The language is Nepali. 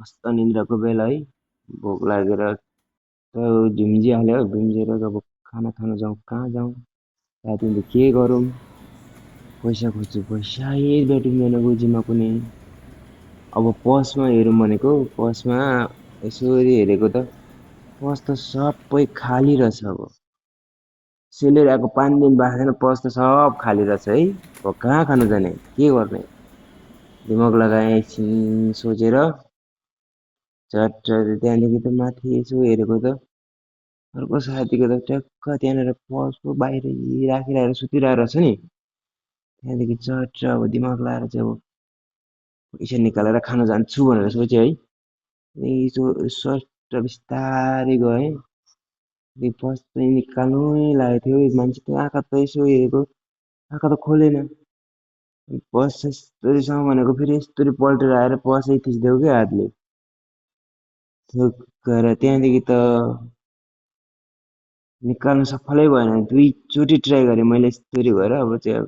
मस्त निन्द्राको बेला है, भोक लागेर झिम्जिहाल्यो, झिम्जिएर अब खाना खान जाउँ, कहाँ जाउँ, रातिउँदो के गरौँ, पैसा खोज्छु, पैसै भेटिँदैन गोजीमा कुनै। अब पसमा हेरौँ भनेको, पसमा यसरी हेरेको त पस त सबै खाली रहेछ अब। सेलेरी आएको 5 दिन भएको छैन, पस त सब खाली रहेछ है। अब कहाँ खानु जाने, के गर्ने? दिमाग लगाएँ एकछिन सोचेर झट्ट त्यहाँदेखि त माथि यसो हेरेको त अर्को साथीको त ट्याक्क त्यहाँनिर पसको बाहिरै राखिरहेर सुतिरहेको रहेछ नि। त्यहाँदेखि चट्ट अब दिमाग लाएर चाहिँ अब पैसा निकालेर खान जान्छु भनेर सोचेँ है। यसो सट्ट बिस्तारै गएँ। पस चाहिँ निकाल्नै लागेको थियो, मान्छे त आँखा त यसो हेरेको, आँखा त खोलेन। पर्स यस्तोरीसँग भनेको फेरि यस्तोरी पल्टेर आएर पर्सै थिचिदियो क्या हातले। थुक गएर त्यहाँदेखि त निकाल्नु सफलै भएन। 2 चोटि ट्राई गरेँ मैले यस्तोरी भएर अब चाहिँ